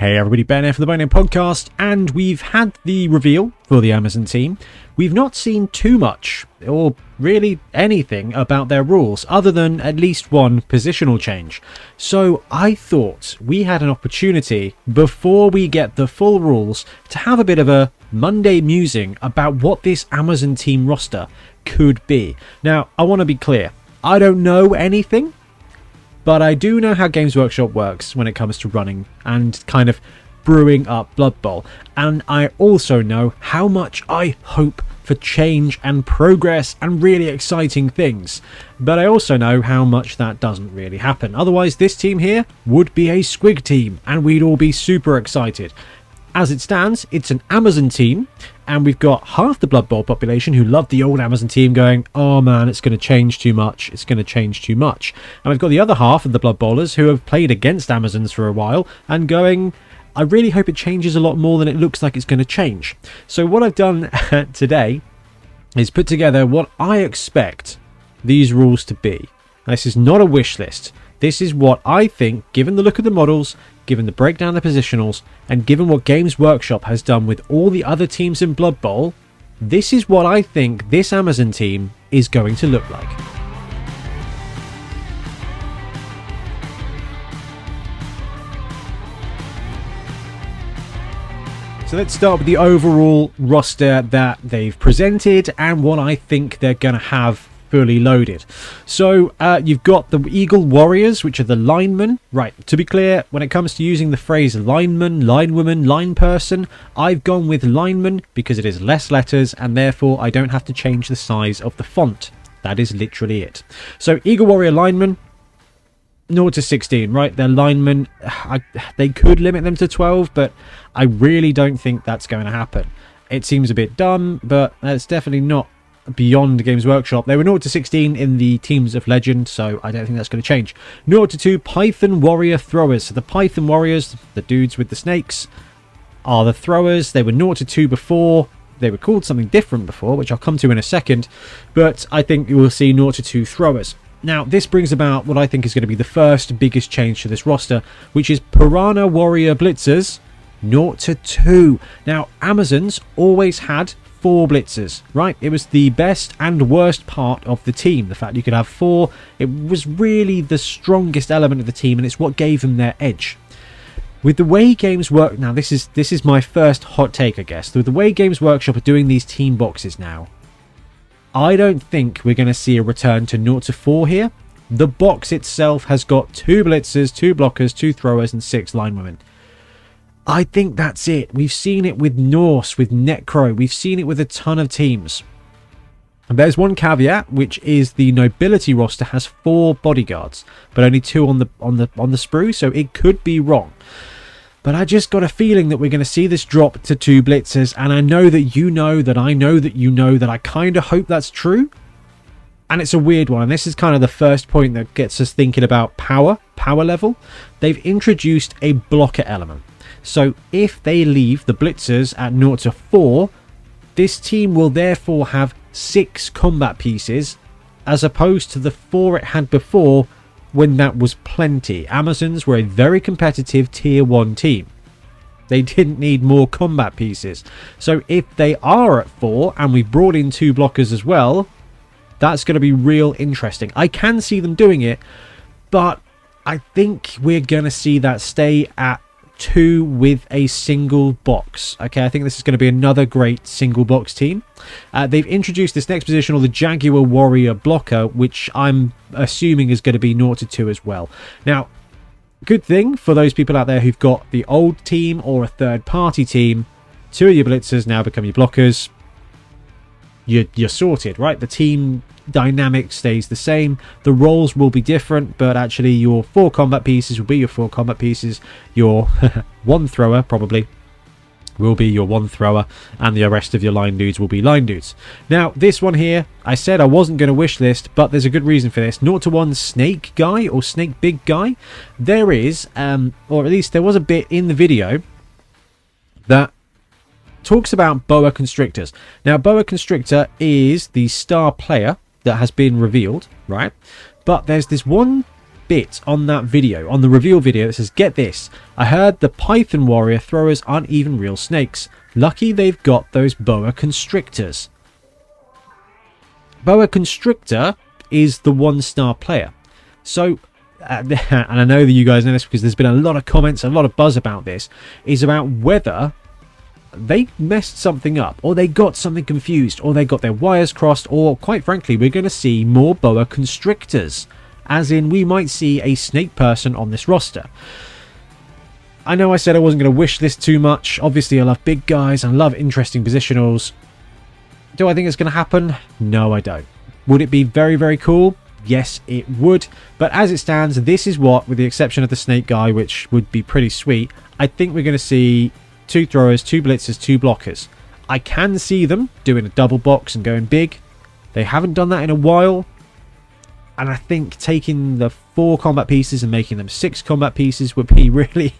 Hey everybody, Ben here for the Bonehead podcast, and we've had the reveal for the Amazon team. We've not seen too much, or really anything, about their rules, other than at least one positional change. So I thought we had an opportunity, before we get the full rules, to have a bit of a Monday musing about what this Amazon team roster could be. Now, I want to be clear, I don't know anything, but I do know how Games Workshop works when it comes to running and kind of brewing up Blood Bowl. And I also know how much I hope for change and progress and really exciting things. But I also know how much that doesn't really happen. Otherwise, this team here would be a squig team and we'd all be super excited. As it stands, it's an Amazon team, and we've got half the Blood Bowl population who love the old Amazon team going, oh man, it's going to change too much, it's going to change too much. And we've got the other half of the Blood Bowlers who have played against Amazons for a while and going, I really hope it changes a lot more than it looks like it's going to change. So what I've done today is put together what I expect these rules to be. This is not a wish list. This is what I think, given the look of the models, given the breakdown of the positionals, and given what Games Workshop has done with all the other teams in Blood Bowl, this is what I think this Amazon team is going to look like. So let's start with the overall roster that they've presented and what I think they're going to have fully loaded. So you've got the Eagle Warriors, which are the linemen. Right, to be clear, when it comes to using the phrase lineman, linewoman, line person, I've gone with lineman because it is less letters and therefore I don't have to change the size of the font. That is literally it. So Eagle Warrior linemen, 0 to 16, right? They're linemen. They could limit them to 12, but I really don't think that's going to happen. It seems a bit dumb, but it's definitely not beyond Games Workshop. They were 0 to 16 in the Teams of Legend, so I don't think that's going to change. 0 to 2 Python Warrior Throwers. So the Python Warriors, the dudes with the snakes, are the throwers. They were 0 to 2 before. They were called something different before, which I'll come to in a second, but I think you will see 0 to 2 throwers. Now, this brings about what I think is going to be the first biggest change to this roster, which is Piranha Warrior Blitzers 0 to 2. Now, Amazons always had 4 blitzers, right? It was the best and worst part of the team. The fact you could have 4, it was really the strongest element of the team, and it's what gave them their edge. With the way Games Work, now this is my first hot take, I guess. With the way Games Workshop are doing these team boxes now, I don't think we're going to see a return to 0 to 4 here. The box itself has got 2 blitzers, 2 blockers, 2 throwers, and 6 linewomen. I think that's it. We've seen it with Norse, with Necro. We've seen it with a ton of teams. And there's one caveat, which is the Nobility roster has 4 bodyguards, but only 2 on the sprue, so it could be wrong. But I just got a feeling that we're going to see this drop to 2 blitzers, and I know that you know that I know that you know that I kind of hope that's true. And it's a weird one, and this is kind of the first point that gets us thinking about power level. They've introduced a blocker element. So if they leave the blitzers at 0 to 4, this team will therefore have 6 combat pieces as opposed to the 4 it had before when that was plenty. Amazons were a very competitive tier 1 team. They didn't need more combat pieces. So if they are at 4 and we've brought in 2 blockers as well, that's going to be real interesting. I can see them doing it, but I think we're going to see that stay at 2 with a single box. Okay, I think this is going to be another great single box team. They've introduced this next position, or the Jaguar Warrior Blocker, which I'm assuming is going to be 0 to 2 as well. Now, good thing for those people out there who've got the old team or a third party team, 2 of your blitzers now become your blockers. You're sorted, right? The team dynamic stays the same. The roles will be different, but actually your 4 combat pieces will be your 4 combat pieces. Your 1 thrower probably will be your 1 thrower, and the rest of your line dudes will be line dudes. Now, this one here, I said I wasn't going to wish list, but there's a good reason for this. 0 to 1 snake guy or snake big guy. There is, or at least there was a bit in the video that talks about boa constrictors. Now, boa constrictor is the star player that has been revealed, right? But there's this one bit on that video, on the reveal video, that says, get this, I heard the Python Warrior throwers aren't even real snakes. Lucky they've got those boa constrictors. Boa constrictor is the 1-star player. So, and I know that you guys know this because there's been a lot of comments, a lot of buzz about this, is about whether they messed something up, or they got something confused, or they got their wires crossed, or quite frankly, we're going to see more boa constrictors. As in, we might see a snake person on this roster. I know I said I wasn't going to wish this too much. Obviously, I love big guys, and I love interesting positionals. Do I think it's going to happen? No, I don't. Would it be very, very cool? Yes, it would. But as it stands, this is what, with the exception of the snake guy, which would be pretty sweet, I think we're going to see 2 throwers, 2 blitzers, 2 blockers. I can see them doing a double box and going big. They haven't done that in a while. And I think taking the 4 combat pieces and making them 6 combat pieces would be really,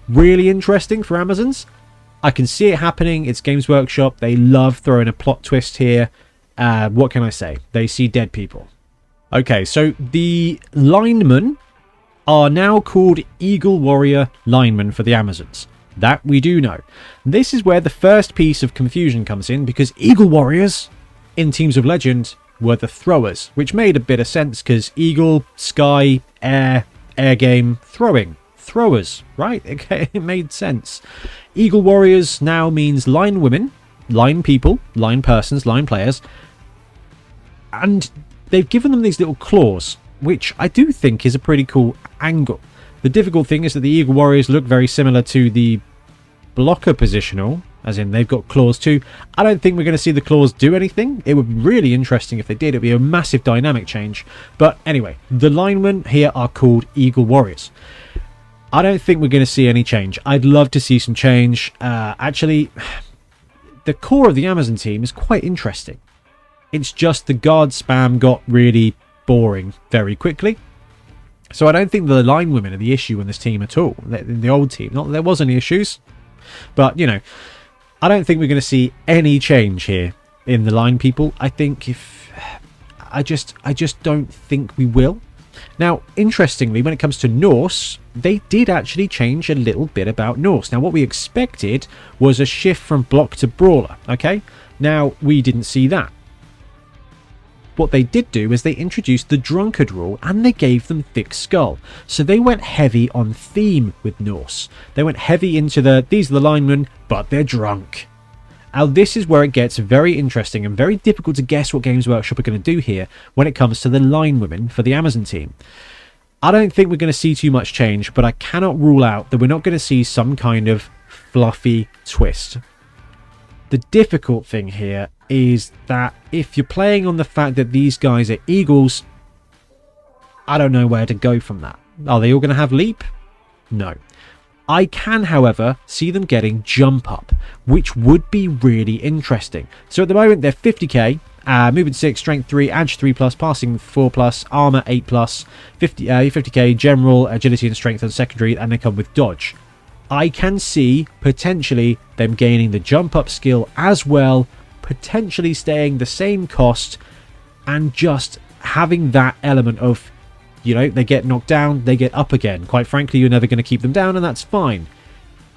really interesting for Amazons. I can see it happening. It's Games Workshop. They love throwing a plot twist here. What can I say? They see dead people. Okay, so the linemen are now called Eagle Warrior linemen for the Amazons. That we do know. This is where the first piece of confusion comes in, because Eagle Warriors in Teams of Legend were the throwers, which made a bit of sense because Eagle, Sky, Air game, throwing. Throwers, right? It made sense. Eagle Warriors now means line women, line people, line persons, line players. And they've given them these little claws, which I do think is a pretty cool angle. The difficult thing is that the Eagle Warriors look very similar to the blocker positional, as in they've got claws too. I don't think we're going to see the claws do anything. It would be really interesting if they did. It would be a massive dynamic change. But anyway, the linemen here are called Eagle Warriors. I don't think we're going to see any change. I'd love to see some change. Actually, the core of the Amazon team is quite interesting. It's just the guard spam got really boring very quickly. So I don't think the line women are the issue in this team at all. In the old team, not that there was any issues, but you know, I don't think we're going to see any change here in the line people. I think I just don't think we will. Now, interestingly, when it comes to Norse, they did actually change a little bit about Norse. Now, what we expected was a shift from block to brawler. Okay, now we didn't see that. What they did do is they introduced the drunkard rule, and they gave them thick skull. So they went heavy on theme with Norse. They went heavy into these are the linemen, but they're drunk. Now this is where it gets very interesting and very difficult to guess what Games Workshop are going to do here when it comes to the line women for the Amazon team. I don't think we're going to see too much change, but I cannot rule out that we're not going to see some kind of fluffy twist. The difficult thing here is that if you're playing on the fact that these guys are Eagles, I don't know where to go from that. Are they all going to have leap? No. I can, however, see them getting jump up, which would be really interesting. So at the moment, they're 50k, movement 6, strength 3, edge 3+, passing 4+, armor 8+, 50k, general, agility and strength on secondary, and they come with dodge. I can see potentially them gaining the jump up skill as well, potentially staying the same cost, and just having that element of, you know, they get knocked down, they get up again. Quite frankly, you're never going to keep them down, and that's fine.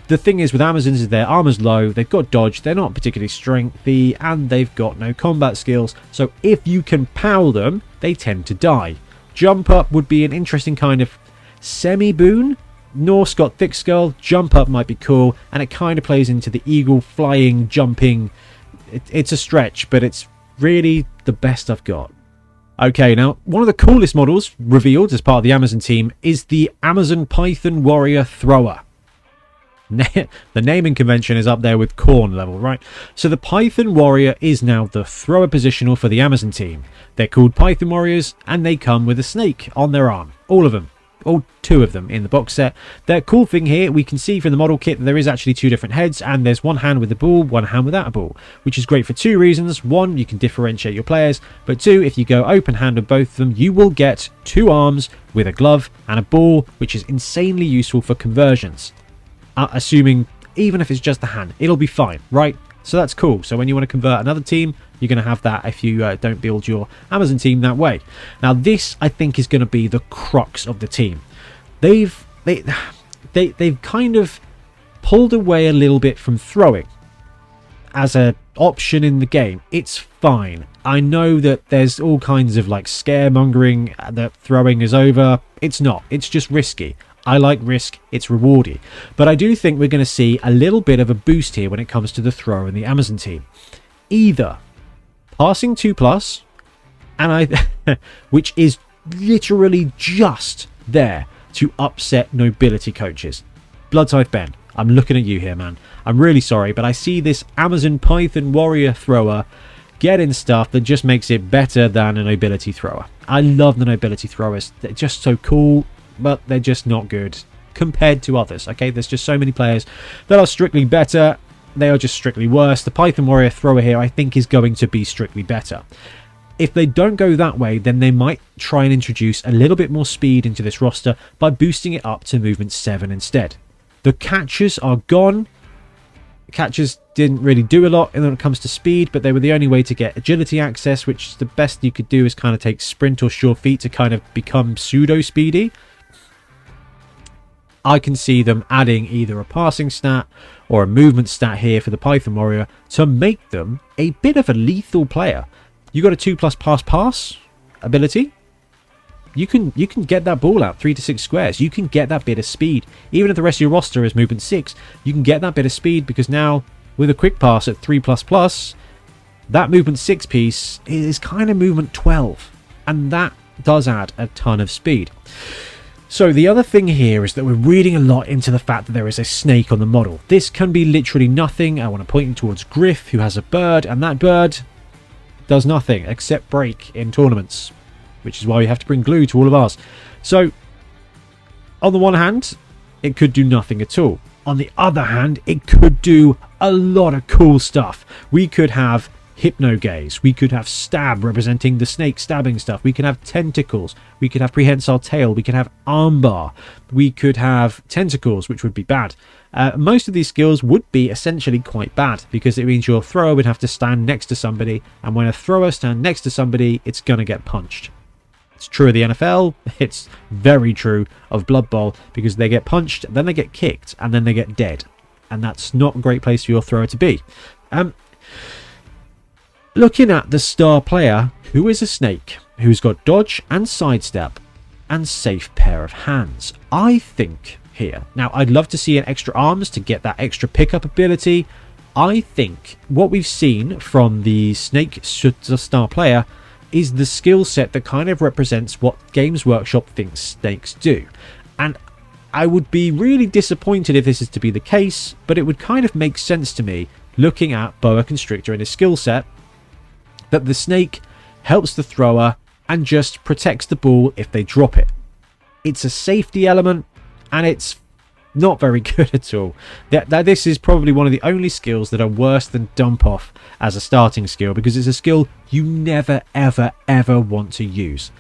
The thing is with Amazons is their armor's low, they've got dodge, they're not particularly strengthy, and they've got no combat skills. So if you can POW them, they tend to die. Jump up would be an interesting kind of semi-boon. Norse got thick skull, jump up might be cool, and it kind of plays into the eagle flying, jumping. It's a stretch, but it's really the best I've got. Okay, now, one of the coolest models revealed as part of the Amazon team is the Amazon Python Warrior Thrower. The naming convention is up there with Corn level, right? So the Python Warrior is now the thrower positional for the Amazon team. They're called Python Warriors, and they come with a snake on their arm. All of them. All 2 of them in the box set. The cool thing here, we can see from the model kit that there is actually 2 different heads, and there's one hand with a ball, one hand without a ball, which is great for 2 reasons. 1, you can differentiate your players, but 2, if you go open hand with both of them, you will get 2 arms with a glove and a ball, which is insanely useful for conversions. Assuming, even if it's just the hand, it'll be fine, right? So that's cool. So when you want to convert another team, you're going to have that if you don't build your Amazon team that way. Now this, I think, is going to be the crux of the team. They've kind of pulled away a little bit from throwing as an option in the game. It's fine. I know that there's all kinds of like scaremongering that throwing is over. It's not. It's just risky. I like risk, it's rewardy. But I do think we're going to see a little bit of a boost here when it comes to the thrower in the Amazon team. Either passing 2+, and which is literally just there to upset nobility coaches. Bloodtithe Ben, I'm looking at you here, man. I'm really sorry, but I see this Amazon Python warrior thrower getting stuff that just makes it better than a nobility thrower. I love the nobility throwers. They're just so cool, but they're just not good compared to others. Okay, there's just so many players that are strictly better. They are just strictly worse. The Python warrior thrower here, I think, is going to be strictly better. If they don't go that way, then they might try and introduce a little bit more speed into this roster by boosting it up to movement 7 instead. The catchers are gone. Catchers didn't really do a lot when it comes to speed, but they were the only way to get agility access, which the best you could do is kind of take sprint or sure feet to kind of become pseudo speedy. I can see them adding either a passing stat or a movement stat here for the Python warrior to make them a bit of a lethal player. You got a 2+ pass ability. You can get that ball out 3 to 6 squares. You can get that bit of speed. Even if the rest of your roster is movement 6, you can get that bit of speed because now with a quick pass at 3++, that movement 6 piece is kind of movement 12, and that does add a ton of speed. So the other thing here is that we're reading a lot into the fact that there is a snake on the model. This can be literally nothing. I want to point you towards Griff, who has a bird, and that bird does nothing except break in tournaments, which is why we have to bring glue to all of ours. So on the one hand, it could do nothing at all. On the other hand, it could do a lot of cool stuff. We could have Hypno Gaze, we could have Stab representing the snake stabbing stuff, we could have Tentacles, we could have Prehensile Tail, we could have Armbar, we could have Tentacles, which would be bad. Most of these skills would be essentially quite bad because it means your thrower would have to stand next to somebody, and when a thrower stands next to somebody, it's going to get punched. It's true of the NFL, it's very true of Blood Bowl, because they get punched, then they get kicked, and then they get dead. And that's not a great place for your thrower to be. Looking at the star player, who is a snake, who's got dodge and sidestep and safe pair of hands. I think here, now I'd love to see an extra arms to get that extra pickup ability. I think what we've seen from the snake star player is the skill set that kind of represents what Games Workshop thinks snakes do. And I would be really disappointed if this is to be the case, but it would kind of make sense to me looking at Boa Constrictor and his skill set, that the snake helps the thrower and just protects the ball if they drop it. It's a safety element, and it's not very good at all. This is probably one of the only skills that are worse than Dump Off as a starting skill, because it's a skill you never, ever, ever want to use.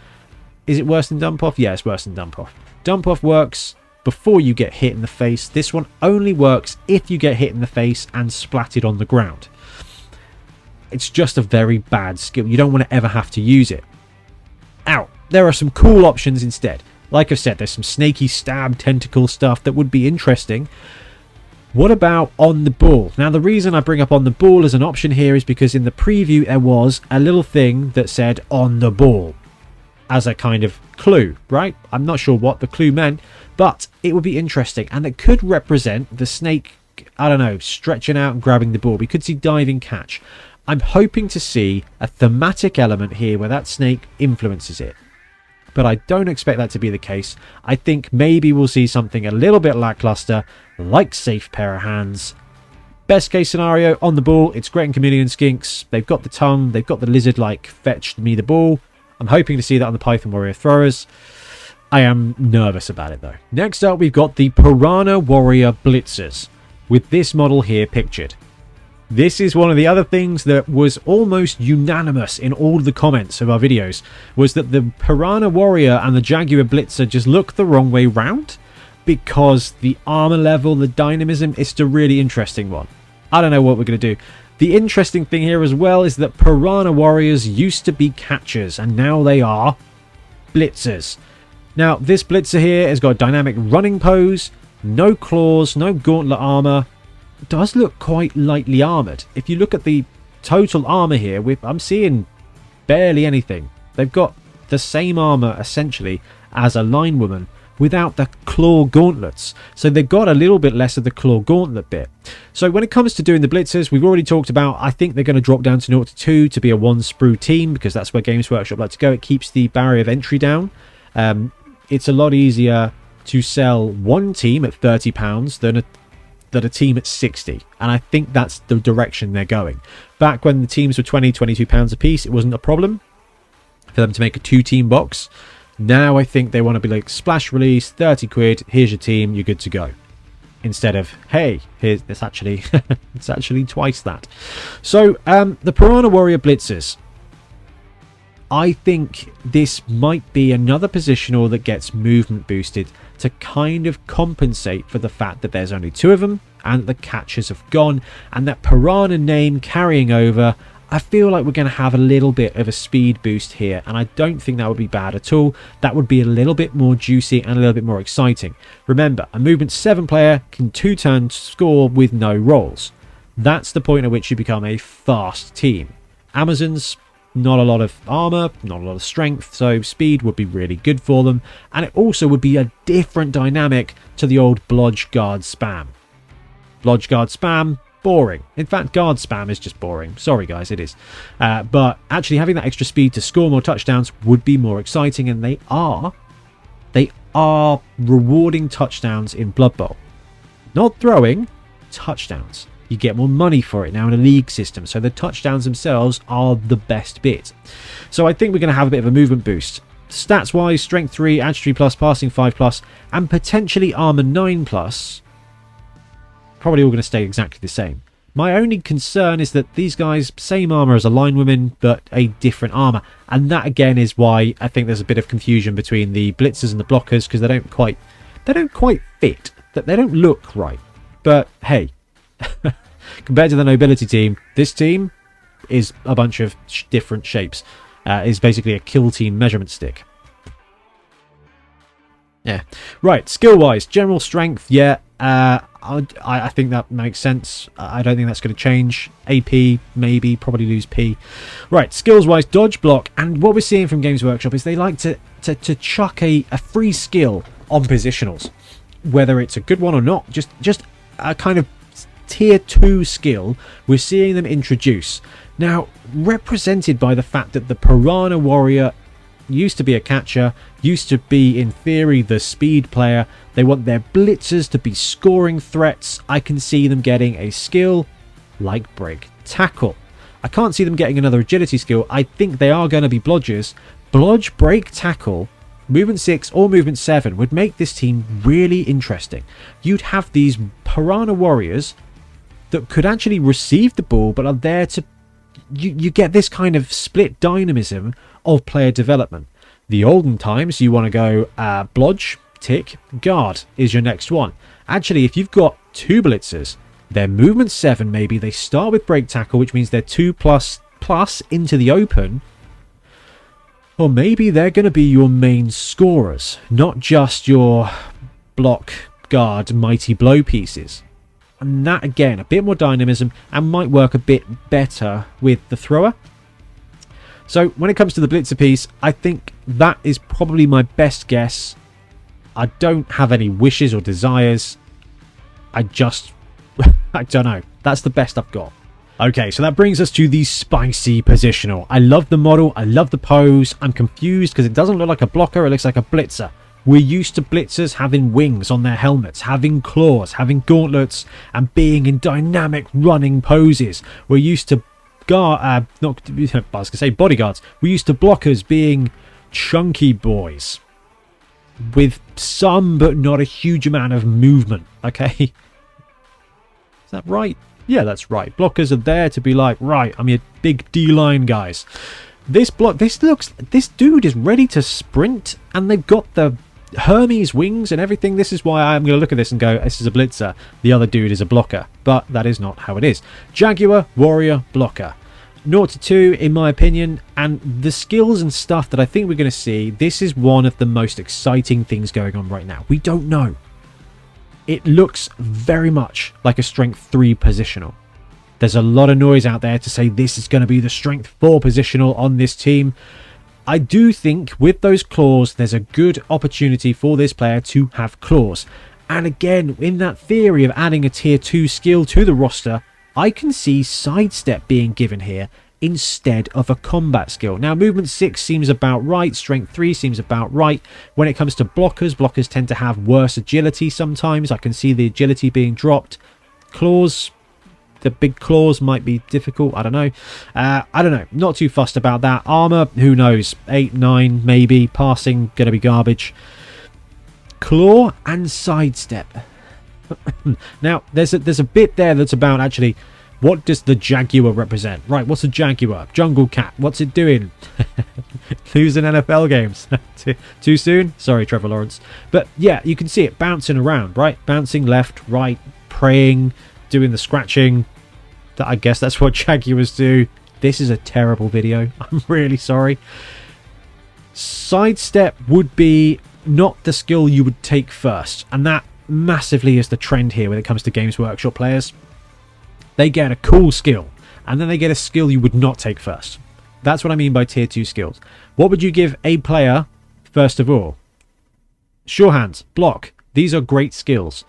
Is it worse than Dump Off? Yeah, it's worse than Dump Off. Dump Off works before you get hit in the face. This one only works if you get hit in the face and splatted on the ground. It's just a very bad skill. You don't want to ever have to use it. Ow. There are some cool options instead. Like I've said, there's some snaky stab tentacle stuff that would be interesting. What about on the ball? Now, the reason I bring up on the ball as an option here is because in the preview there was a little thing that said on the ball as a kind of clue, right? I'm not sure what the clue meant, but it would be interesting, and it could represent the snake, I don't know, stretching out and grabbing the ball. We could see diving catch. I'm hoping to see a thematic element here where that snake influences it, but I don't expect that to be the case. I think maybe we'll see something a little bit lackluster, like safe pair of hands. Best case scenario, on the ball, it's Gretton Chameleon Skinks. They've got the tongue, they've got the lizard-like fetch me the ball. I'm hoping to see that on the Python Warrior throwers. I am nervous about it though. Next up, we've got the Piranha Warrior Blitzers, with this model here pictured. This is one of the other things that was almost unanimous in all the comments of our videos, was that the Piranha Warrior and the Jaguar Blitzer just look the wrong way round, because the armor level, the dynamism, it's a really interesting one. I don't know what we're going to do. The interesting thing here as well is that Piranha Warriors used to be catchers, and now they are blitzers. Now, this blitzer here has got a dynamic running pose, no claws, no gauntlet armor. It does look quite lightly armored. If you look at the total armor here, I'm seeing barely anything. They've got the same armor, essentially, as a linewoman, without the claw gauntlets. So they've got a little bit less of the claw gauntlet bit. So when it comes to doing the blitzers, we've already talked about, I think they're going to drop down to 0 to 2 to be a one sprue team, because that's where Games Workshop like to go. It keeps the barrier of entry down. It's a lot easier to sell one team at £30 than a team at 60, and I think that's the direction they're going. Back when the teams were £22 a piece, it wasn't a problem for them to make a 2-team box. Now I think they want to be like, splash release, 30 quid, here's your team, you're good to go. Instead of, hey, here's this, actually it's actually twice that. So the Piranha Warrior Blitzers, I think this might be another positional that gets movement boosted to kind of compensate for the fact that there's only 2 of them and the catchers have gone, and that Piranha name carrying over. I feel like we're going to have a little bit of a speed boost here, and I don't think that would be bad at all. That would be a little bit more juicy and a little bit more exciting. Remember, a movement 7 player can 2-turn score with no rolls. That's the point at which you become a fast team. Amazons, not a lot of armor, not a lot of strength, so speed would be really good for them, and it also would be a different dynamic to the old Blodge Guard spam. Blodge Guard spam, boring. In fact, guard spam is just boring. Sorry guys, it is. But actually having that extra speed to score more touchdowns would be more exciting, and they are rewarding touchdowns in Blood Bowl. Not throwing, touchdowns. You get more money for it now in a league system, so the touchdowns themselves are the best bit. So I think we're going to have a bit of a movement boost. Stats wise, strength 3, agility plus, passing 5 plus, and potentially armor 9 plus. Probably all going to stay exactly the same. My only concern is that these guys, same armor as a linewoman, but a different armor. And that again is why I think there's a bit of confusion between the blitzers and the blockers, because they don't quite fit. That they don't look right. But hey, compared to the nobility team, this team is a bunch of different shapes. Is basically a kill team measurement stick. Yeah. Right, skill-wise, general strength, yeah. I think that makes sense. I don't think that's going to change. AP, maybe, probably lose P. Right, skills-wise, dodge, block, and what we're seeing from Games Workshop is they like to chuck a free skill on positionals. Whether it's a good one or not, just a kind of tier 2 skill we're seeing them introduce. Now, represented by the fact that the Piranha Warrior used to be a catcher, used to be, in theory, the speed player. They want their blitzers to be scoring threats. I can see them getting a skill like break tackle. I can't see them getting another agility skill. I think they are going to be blodgers. Blodge, break tackle, movement 6 or movement 7 would make this team really interesting. You'd have these Piranha Warriors that could actually receive the ball but are there to... You get this kind of split dynamism of player development. The olden times, you want to go blodge, tick, guard is your next one. Actually, if you've got 2 blitzers, they're movement 7 maybe, they start with break tackle, which means they're 2++ into the open, or maybe they're going to be your main scorers, not just your block, guard, mighty blow pieces. And that, again, a bit more dynamism and might work a bit better with the thrower. So when it comes to the blitzer piece, I think that is probably my best guess. I don't have any wishes or desires. I don't know. That's the best I've got. Okay, so that brings us to the spicy positional. I love the model. I love the pose. I'm confused because it doesn't look like a blocker. It looks like a blitzer. We're used to blitzers having wings on their helmets, having claws, having gauntlets, and being in dynamic running poses. We're used to bodyguards. We're used to blockers being chunky boys with some but not a huge amount of movement. Okay, is that right? Yeah, that's right. Blockers are there to be like, right, I'm your big D-line guys. This dude is ready to sprint, and they've got the Hermes wings and everything. This is why I'm going to look at this and go, this is a blitzer. The other dude is a blocker. But that is not how it is. Jaguar, warrior, blocker. 0 to 2 in my opinion, and the skills and stuff that I think we're going to see, this is one of the most exciting things going on right now. We don't know. It looks very much like a strength 3 positional. There's a lot of noise out there to say this is going to be the strength 4 positional on this team. I do think with those claws, there's a good opportunity for this player to have claws. And again, in that theory of adding a tier 2 skill to the roster, I can see sidestep being given here instead of a combat skill. Now, movement 6 seems about right. Strength 3 seems about right. When it comes to blockers, blockers tend to have worse agility sometimes. I can see the agility being dropped. Claws, the big claws might be difficult. I don't know. I don't know. Not too fussed about that. Armor, who knows? 8, 9, maybe. Passing, going to be garbage. Claw and sidestep. Now, there's a bit there that's about actually, what does the Jaguar represent? Right, what's a Jaguar? Jungle cat. What's it doing? Losing NFL games. Too soon? Sorry, Trevor Lawrence. But yeah, you can see it bouncing around, right? Bouncing left, right, praying, doing the scratching. I guess that's what Jaguars do. This is a terrible video. I'm really sorry. Sidestep would be not the skill you would take first, and that massively is the trend here when it comes to Games Workshop players. They get a cool skill, and then they get a skill you would not take first. That's what I mean by tier 2 skills. What would you give a player first of all? Sure hands, block. These are great skills.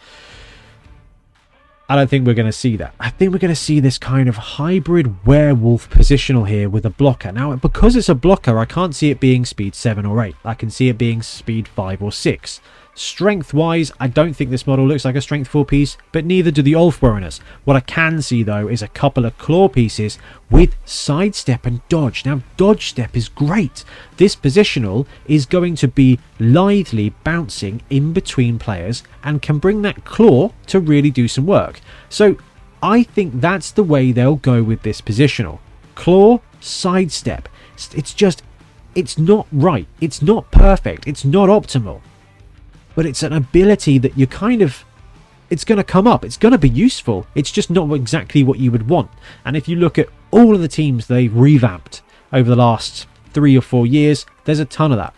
I don't think we're going to see that. I think we're going to see this kind of hybrid werewolf positional here with a blocker. Now, because it's a blocker, I can't see it being speed 7 or 8. I can see it being speed 5 or 6. Strength-wise, I don't think this model looks like a strength 4 piece, but neither do the Ulfwereners. What I can see, though, is a couple of claw pieces with sidestep and dodge. Now, dodge step is great. This positional is going to be lithely bouncing in between players and can bring that claw to really do some work. So, I think that's the way they'll go with this positional. Claw, sidestep. It's not right. It's not perfect. It's not optimal. But it's an ability that you kind of, it's going to come up. It's going to be useful. It's just not exactly what you would want. And if you look at all of the teams they've revamped over the last 3 or 4 years, there's a ton of that.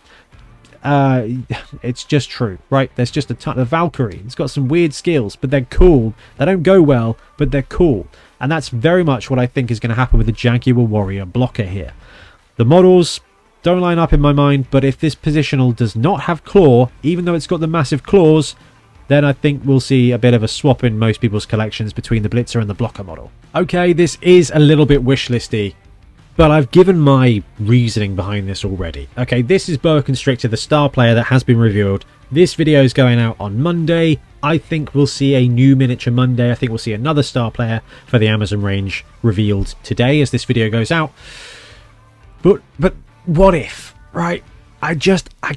It's just true, right? There's just a ton of Valkyrie. It's got some weird skills, but they're cool. They don't go well, but they're cool. And that's very much what I think is going to happen with the Jaguar Warrior blocker here. The models don't line up in my mind, but if this positional does not have claw, even though it's got the massive claws, then I think we'll see a bit of a swap in most people's collections between the Blitzer and the blocker model. Okay, this is a little bit wishlisty, but I've given my reasoning behind this already. Okay, this is Boa Constrictor, the star player that has been revealed. This video is going out on Monday. I think we'll see a new miniature Monday. I think we'll see another star player for the Amazon range revealed today as this video goes out. But what if, right? I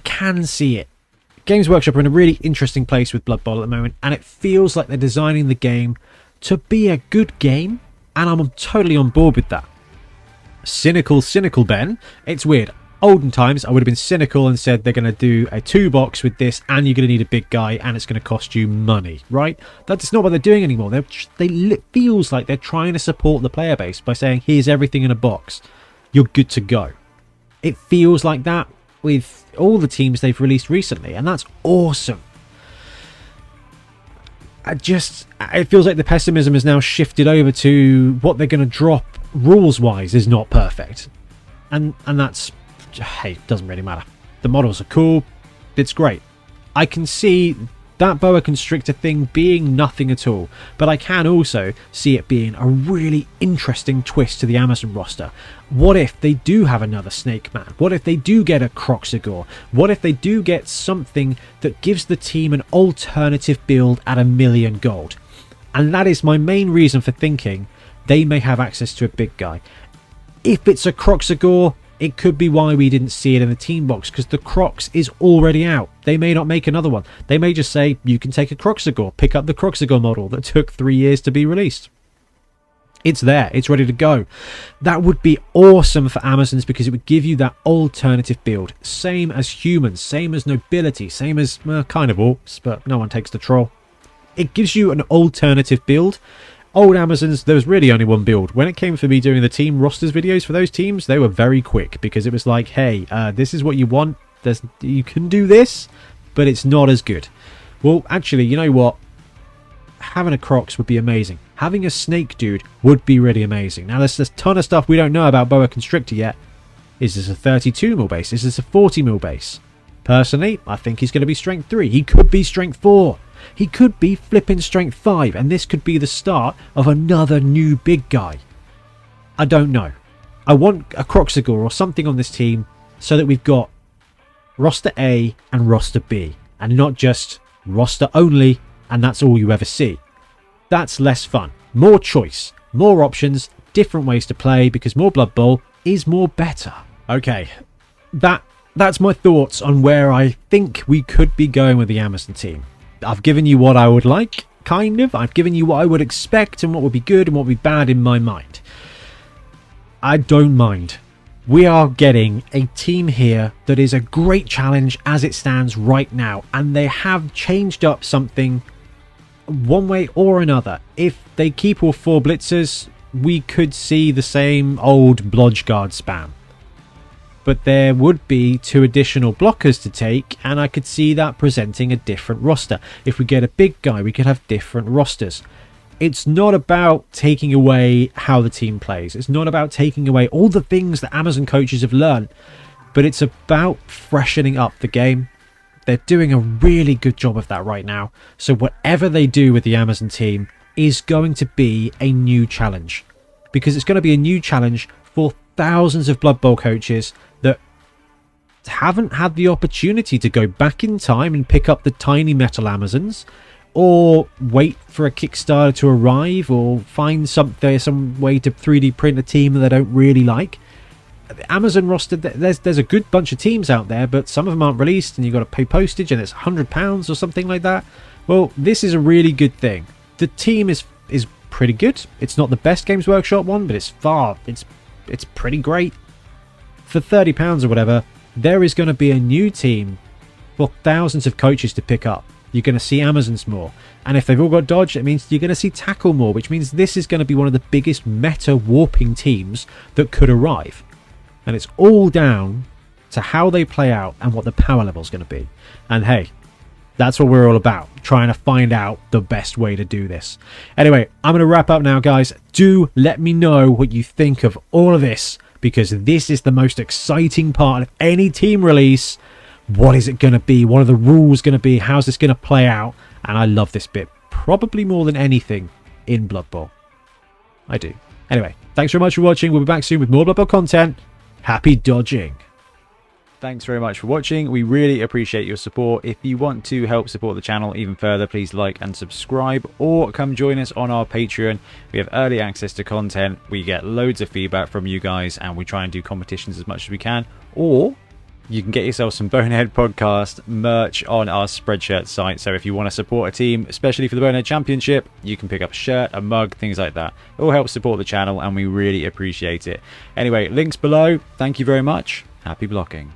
can see it. Games Workshop are in a really interesting place with Blood Bowl at the moment, and it feels like they're designing the game to be a good game, and I'm totally on board with that. Cynical Ben. It's weird. Olden times, I would have been cynical and said they're going to do a 2-box with this, and you're going to need a big guy, and it's going to cost you money, right? That's not what they're doing anymore. It feels like they're trying to support the player base by saying, here's everything in a box. You're good to go. It feels like that with all the teams they've released recently, and that's awesome. It feels like the pessimism has now shifted over to what they're going to drop rules-wise is not perfect. And that's, hey, it doesn't really matter. The models are cool. It's great. I can see that Boa Constrictor thing being nothing at all, but I can also see it being a really interesting twist to the Amazon roster. What if they do have another Snake Man? What if they do get a Croxagore? What if they do get something that gives the team an alternative build at $1 million gold? And that is my main reason for thinking they may have access to a big guy. If it's a Croxagore, it could be why we didn't see it in the team box, because the Crocs is already out. They may not make another one. They may just say, you can take a Croxagore, pick up the Croxagore model that took 3 years to be released. It's there, it's ready to go. That would be awesome for Amazons because it would give you that alternative build. Same as humans, same as nobility, same as kind of orcs, but no one takes the troll. It gives you an alternative build. Old Amazons, there was really only one build. When it came for me doing the team rosters videos for those teams, they were very quick because it was like, hey, this is what you want. You can do this, but it's not as good. Well, actually, you know what? Having a Crocs would be amazing. Having a Snake Dude would be really amazing. Now, there's a ton of stuff we don't know about Boa Constrictor yet. Is this a 32mm base? Is this a 40mm base? Personally, I think he's going to be Strength 3. He could be Strength 4. He could be flipping Strength 5. And this could be the start of another new big guy. I don't know. I want a Croxigor or something on this team so that we've got roster A and roster B. And not just roster only and that's all you ever see. That's less fun. More choice, more options, different ways to play because more Blood Bowl is more better. Okay, that's my thoughts on where I think we could be going with the Amazon team. I've given you what I would like, kind of. I've given you what I would expect and what would be good and what would be bad in my mind. I don't mind. We are getting a team here that is a great challenge as it stands right now, and they have changed up something one way or another. If they keep all 4 blitzers, we could see the same old Blodge Guard spam. But there would be 2 additional blockers to take, and I could see that presenting a different roster. If we get a big guy, we could have different rosters. It's not about taking away how the team plays. It's not about taking away all the things that Amazon coaches have learned, but it's about freshening up the game. They're doing a really good job of that right now. So whatever they do with the Amazon team is going to be a new challenge. Because it's going to be a new challenge for thousands of Blood Bowl coaches that haven't had the opportunity to go back in time and pick up the tiny metal Amazons, or wait for a Kickstarter to arrive, or find some way to 3D print a team that they don't really like. The Amazon roster, there's a good bunch of teams out there, but some of them aren't released and you've got to pay postage and it's £100 or something like that. Well, this is a really good thing. The team is pretty good. It's not the best Games Workshop one, but it's pretty great. For £30 or whatever, there is going to be a new team for thousands of coaches to pick up. You're going to see Amazons more. And if they've all got dodge, it means you're going to see tackle more, which means this is going to be one of the biggest meta warping teams that could arrive. And it's all down to how they play out and what the power level is going to be. And hey, that's what we're all about, trying to find out the best way to do this. Anyway, I'm going to wrap up now, guys. Do let me know what you think of all of this, because this is the most exciting part of any team release. What is it going to be? What are the rules going to be? How's this going to play out? And I love this bit, probably more than anything in Blood Bowl. I do. Anyway, thanks very much for watching. We'll be back soon with more Blood Bowl content. Happy dodging. Thanks very much for watching. We really appreciate your support. If you want to help support the channel even further, please like and subscribe, or come join us on our Patreon. We have early access to content. We get loads of feedback from you guys, and we try and do competitions as much as we can. Or you can get yourself some Bonehead podcast merch on our Spreadshirt site. So if you want to support a team, especially for the Bonehead Championship, you can pick up a shirt, a mug, things like that. It all helps support the channel, and we really appreciate it. Anyway, links below. Thank you very much. Happy blocking.